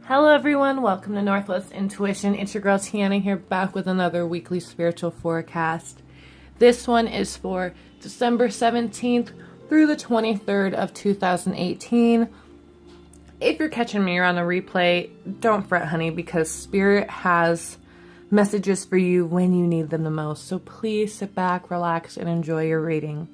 Hello everyone, welcome to Northwest Intuition. It's your girl Tiana here, back with another weekly spiritual forecast. This one is for December 17th through the 23rd of 2018. If you're catching me around the replay, don't fret, honey, because Spirit has messages for you when you need them the most. So please sit back, relax, and enjoy your reading.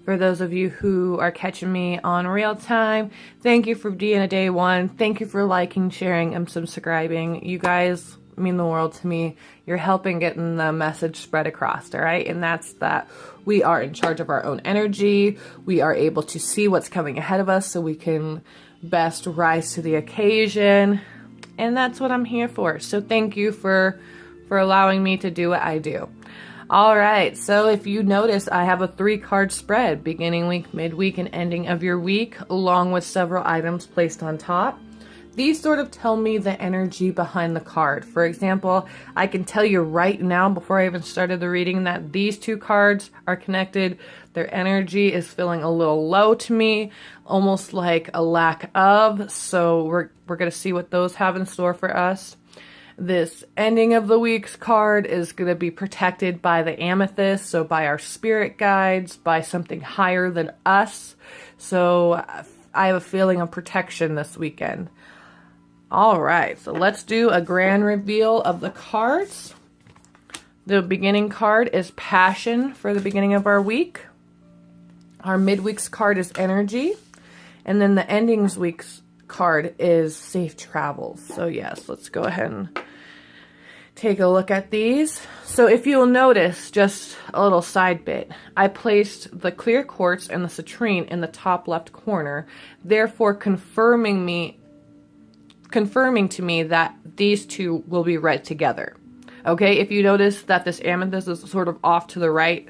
For those of you who are catching me on real time, thank you for being a day one. Thank you for liking, sharing, and subscribing. You guys mean the world to me. You're helping getting the message spread across, all right? And that's that we are in charge of our own energy. We are able to see what's coming ahead of us so we can best rise to the occasion. And that's what I'm here for. So thank you for allowing me to do what I do. All right, so if you notice, I have a 3-card spread, beginning week, midweek, and ending of your week, along with several items placed on top. These sort of tell me the energy behind the card. For example, I can tell you right now, before I even started the reading, that these 2 cards are connected. Their energy is feeling a little low to me, almost like a lack of. So we're going to see what those have in store for us. This ending of the week's card is going to be protected by the amethyst, so by our spirit guides, by something higher than us. So I have a feeling of protection this weekend. All right, so let's do a grand reveal of the cards. The beginning card is Passion for the beginning of our week. Our midweek's card is Energy. And then the endings week's card is Safe Travels. So yes, let's go ahead and take a look at these. So if you'll notice, just a little side bit, I placed the clear quartz and the citrine in the top left corner, therefore confirming to me that these two will be read together. Okay, if you notice that this amethyst is sort of off to the right,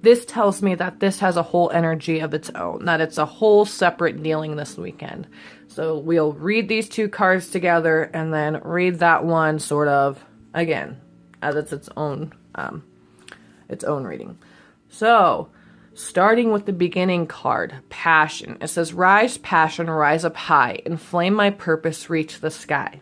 this tells me that this has a whole energy of its own, that it's a whole separate dealing this weekend. So we'll read these 2 cards together and then read that one sort of again as it's its own reading. So starting with the beginning card, Passion. It says, rise passion, rise up high, inflame my purpose, reach the sky.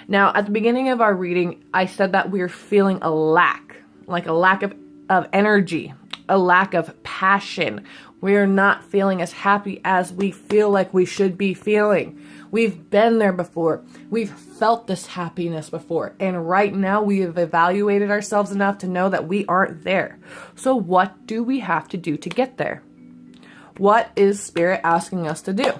Now at the beginning of our reading, I said that we are feeling a lack of energy, a lack of passion. We are not feeling as happy as we feel like we should be feeling. We've been there before. We've felt this happiness before. And right now we have evaluated ourselves enough to know that we aren't there. So what do we have to do to get there? What is Spirit asking us to do?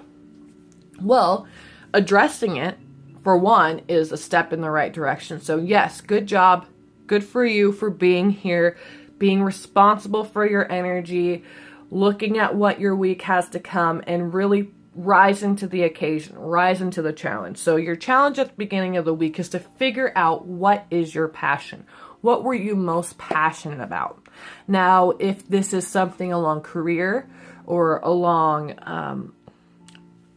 Well, addressing it, for one, is a step in the right direction. So yes, good job. Good for you for being here, being responsible for your energy, looking at what your week has to come, and really rising to the occasion, rising to the challenge. So your challenge at the beginning of the week is to figure out what is your passion. What were you most passionate about? Now, if this is something along career or along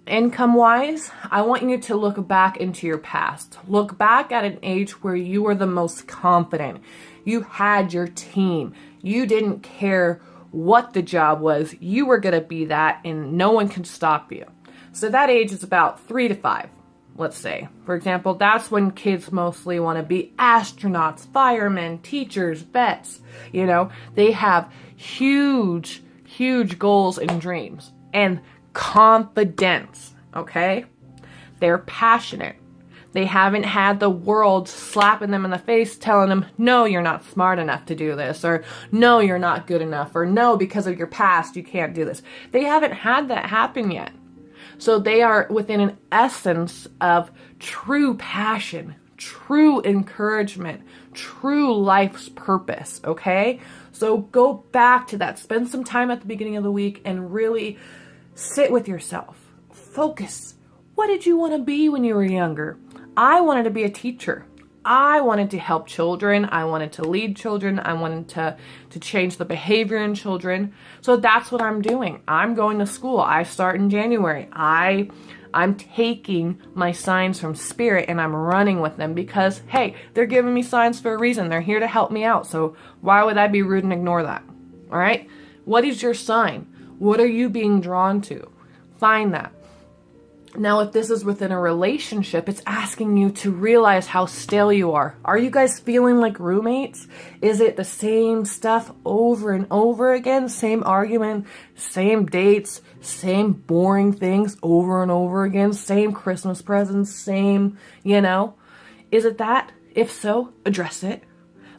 income-wise, I want you to look back into your past. Look back at an age where you were the most confident. You had your team. You didn't care what the job was. You were going to be that, and no one can stop you. So that age is about 3 to 5, let's say. For example, that's when kids mostly want to be astronauts, firemen, teachers, vets. You know, they have huge, huge goals and dreams and confidence, okay? They're passionate. They haven't had the world slapping them in the face telling them, no, you're not smart enough to do this, or no, you're not good enough, or no, because of your past, you can't do this. They haven't had that happen yet. So they are within an essence of true passion, true encouragement, true life's purpose, okay? So go back to that. Spend some time at the beginning of the week and really sit with yourself. Focus. What did you want to be when you were younger? I wanted to be a teacher. I wanted to help children. I wanted to lead children. I wanted to change the behavior in children. So that's what I'm doing. I'm going to school. I start in January. I'm taking my signs from Spirit and I'm running with them because, hey, they're giving me signs for a reason. They're here to help me out. So why would I be rude and ignore that? All right? What is your sign? What are you being drawn to? Find that. Now, if this is within a relationship, it's asking you to realize how stale you are. Are you guys feeling like roommates? Is it the same stuff over and over again? Same argument, same dates, same boring things over and over again, same Christmas presents, same, Is it that? If so, address it.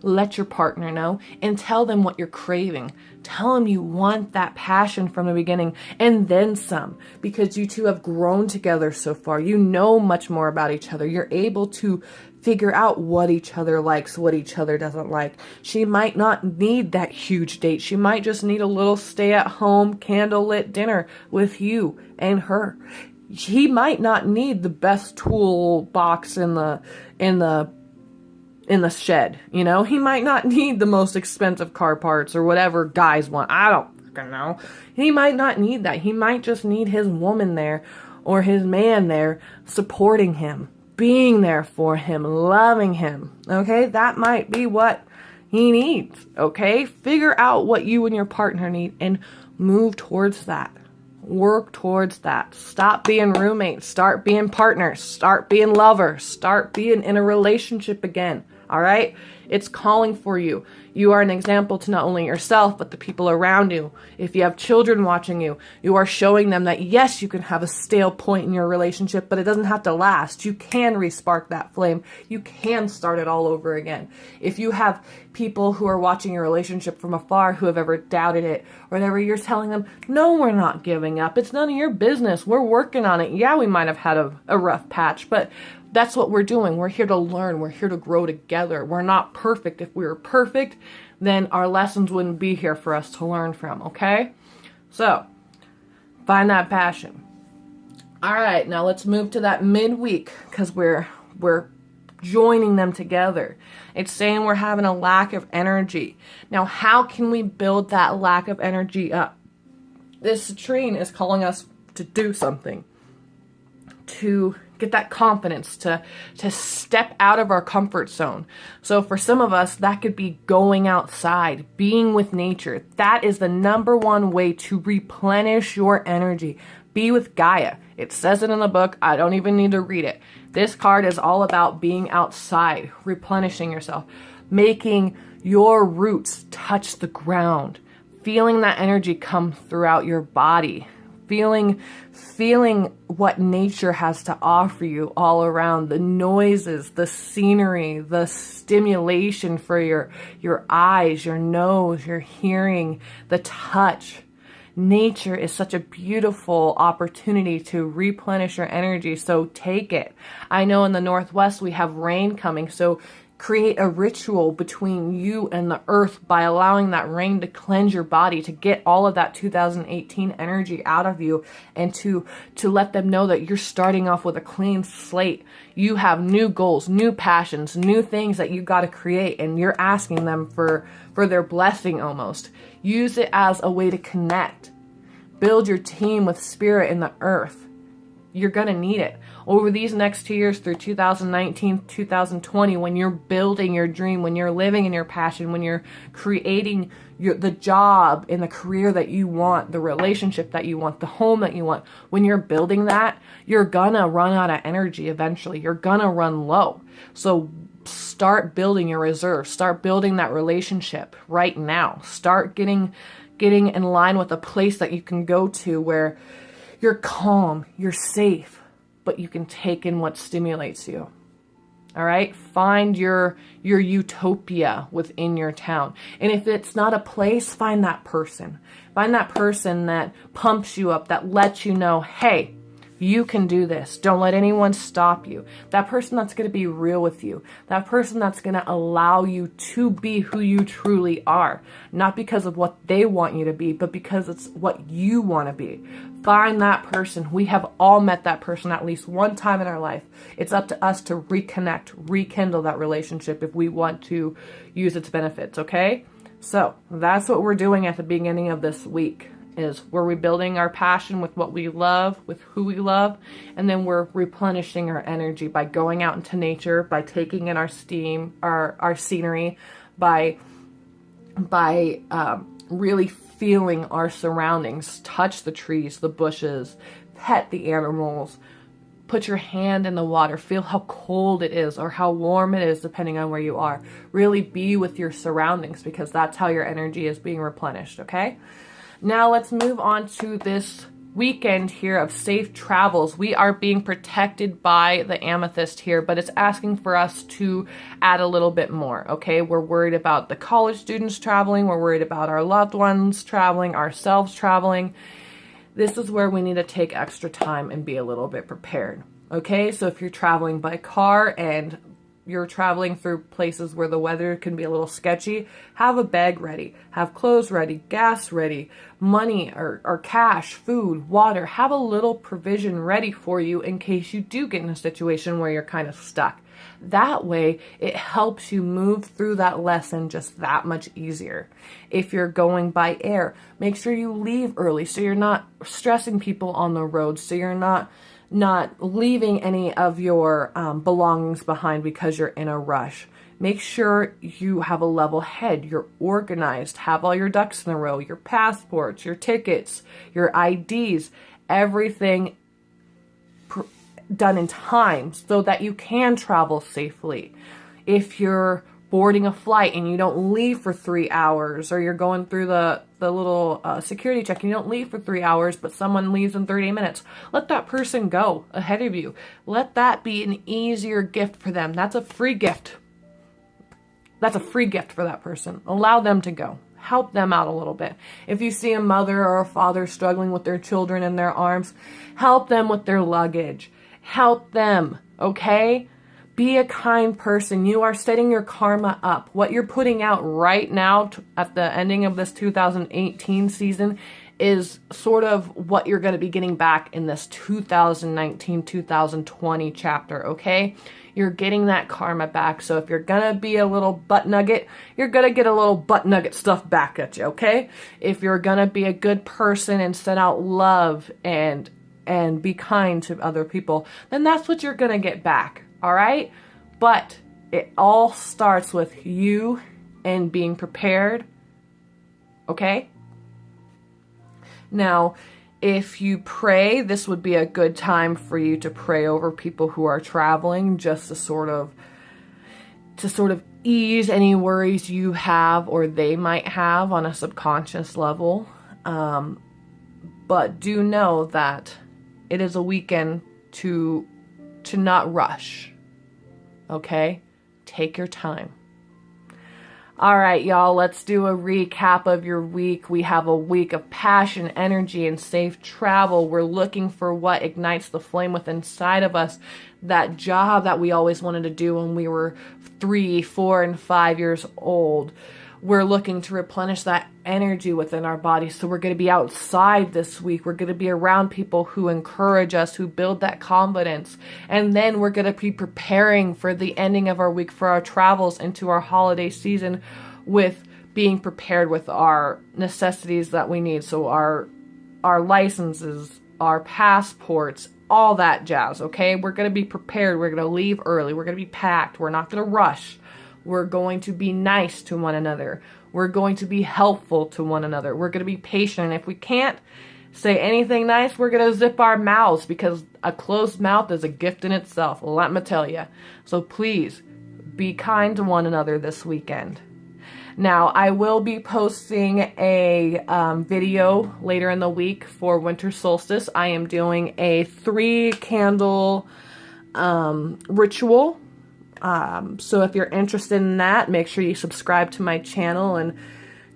Let your partner know and tell them what you're craving. Tell them you want that passion from the beginning and then some, because you two have grown together so far. You know much more about each other. You're able to figure out what each other likes, what each other doesn't like. She might not need that huge date. She might just need a little stay-at-home candlelit dinner with you and her. He might not need the best toolbox in the shed, He might not need the most expensive car parts or whatever guys want. I don't fucking know. He might not need that. He might just need his woman there or his man there supporting him, being there for him, loving him, okay? That might be what he needs, okay? Figure out what you and your partner need and move towards that. Work towards that. Stop being roommates. Start being partners. Start being lovers. Start being in a relationship again. All right? It's calling for you. You are an example to not only yourself, but the people around you. If you have children watching you, you are showing them that yes, you can have a stale point in your relationship, but it doesn't have to last. You can respark that flame. You can start it all over again. If you have people who are watching your relationship from afar who have ever doubted it or whatever, you're telling them, no, we're not giving up. It's none of your business. We're working on it. Yeah, we might have had a rough patch, but that's what we're doing. We're here to learn. We're here to grow together. We're not perfect. If we were perfect, then our lessons wouldn't be here for us to learn from, okay? So, find that passion. All right, now let's move to that midweek because we're joining them together. It's saying we're having a lack of energy. Now, how can we build that lack of energy up? This citrine is calling us to do something, to get that confidence, to step out of our comfort zone. So for some of us, that could be going outside, being with nature. That is the number one way to replenish your energy. Be with Gaia. It says it in the book. I don't even need to read it. This card is all about being outside, replenishing yourself, making your roots touch the ground, feeling that energy come throughout your body, feeling what nature has to offer you all around, the noises, the scenery, the stimulation for your eyes, your nose, your hearing, the touch. Nature is such a beautiful opportunity to replenish your energy, so take it. I know in the Northwest we have rain coming, so create a ritual between you and the earth by allowing that rain to cleanse your body, to get all of that 2018 energy out of you, and to let them know that you're starting off with a clean slate. You have new goals, new passions, new things that you got to create, and you're asking them for their blessing almost. Use it as a way to connect. Build your team with spirit and the earth. You're going to need it. Over these next 2 years through 2019, 2020, when you're building your dream, when you're living in your passion, when you're creating the job and the career that you want, the relationship that you want, the home that you want, when you're building that, you're going to run out of energy eventually. You're going to run low. So start building your reserves. Start building that relationship right now. Start getting in line with a place that you can go to where you're calm, you're safe, but you can take in what stimulates you. All right? Find your utopia within your town. And if it's not a place, find that person. Find that person that pumps you up, that lets you know, hey, you can do this. Don't let anyone stop you. That person that's going to be real with you. That person that's going to allow you to be who you truly are. Not because of what they want you to be, but because it's what you want to be. Find that person. We have all met that person at least one time in our life. It's up to us to reconnect, rekindle that relationship if we want to use its benefits, okay? So that's what we're doing at the beginning of this week. Is we're rebuilding our passion with what we love, with who we love, and then we're replenishing our energy by going out into nature, by taking in our steam, our scenery, by really feeling our surroundings, touch the trees, the bushes, pet the animals, Put your hand in the water. Feel how cold it is or how warm it is depending on where you are. Really be with your surroundings because that's how your energy is being replenished, okay? Now let's move on to this weekend here of safe travels. We are being protected by the amethyst here, but it's asking for us to add a little bit more, okay? We're worried about the college students traveling. We're worried about our loved ones traveling, ourselves traveling. This is where we need to take extra time and be a little bit prepared, okay? So if you're traveling by car and you're traveling through places where the weather can be a little sketchy, have a bag ready, have clothes ready, gas ready, money or cash, food, water. Have a little provision ready for you in case you do get in a situation where you're kind of stuck. That way, it helps you move through that lesson just that much easier. If you're going by air, make sure you leave early so you're not stressing people on the road, so you're not leaving any of your belongings behind because you're in a rush. Make sure you have a level head, you're organized, have all your ducks in a row, your passports, your tickets, your IDs, everything done in time so that you can travel safely. If you're boarding a flight and you don't leave for 3 hours, or you're going through the little security check and you don't leave for 3 hours, but someone leaves in 30 minutes, let that person go ahead of you. Let that be an easier gift for them. That's a free gift. That's a free gift for that person. Allow them to go. Help them out a little bit. If you see a mother or a father struggling with their children in their arms, help them with their luggage. Help them, okay? Be a kind person. You are setting your karma up. What you're putting out right now at the ending of this 2018 season is sort of what you're going to be getting back in this 2019-2020 chapter, okay? You're getting that karma back. So if you're going to be a little butt nugget, you're going to get a little butt nugget stuff back at you, okay? If you're going to be a good person and send out love and be kind to other people, then that's what you're going to get back. All right? But it all starts with you and being prepared. Okay? Now, if you pray, this would be a good time for you to pray over people who are traveling, just to sort of ease any worries you have or they might have on a subconscious level. But do know that it is a weekend to not rush, okay? Take your time. All right, y'all, let's do a recap of your week. We have a week of passion, energy, and safe travel. We're looking for what ignites the flame within inside of us, that job that we always wanted to do when we were 3, 4, and 5 years old. We're looking to replenish that energy within our body. So we're going to be outside this week. We're going to be around people who encourage us, who build that confidence. And then we're going to be preparing for the ending of our week, for our travels into our holiday season, with being prepared with our necessities that we need. So our licenses, our passports, all that jazz, okay? We're going to be prepared. We're going to leave early. We're going to be packed. We're not going to rush. We're going to be nice to one another. We're going to be helpful to one another. We're going to be patient. And if we can't say anything nice, we're going to zip our mouths, because a closed mouth is a gift in itself. Let me tell you. So please be kind to one another this weekend. Now, I will be posting a video later in the week for winter solstice. I am doing a 3-candle ritual. So if you're interested in that, make sure you subscribe to my channel and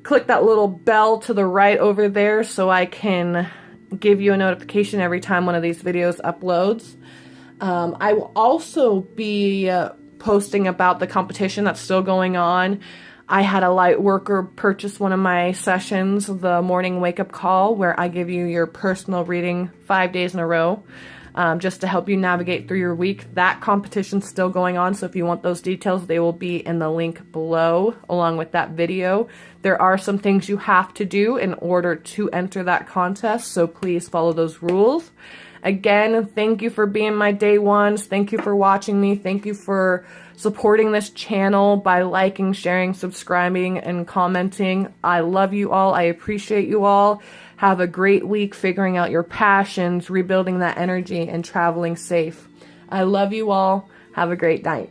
click that little bell to the right over there so I can give you a notification every time one of these videos uploads. I will also be posting about the competition that's still going on. I had a light worker purchase one of my sessions, the morning wake-up call, where I give you your personal reading 5 days in a row. Just to help you navigate through your week. That competition's still going on, so if you want those details, they will be in the link below, along with that video. There are some things you have to do in order to enter that contest, so please follow those rules. Again, thank you for being my day ones. Thank you for watching me. Thank you for supporting this channel by liking, sharing, subscribing, and commenting. I love you all. I appreciate you all. Have a great week figuring out your passions, rebuilding that energy, and traveling safe. I love you all. Have a great night.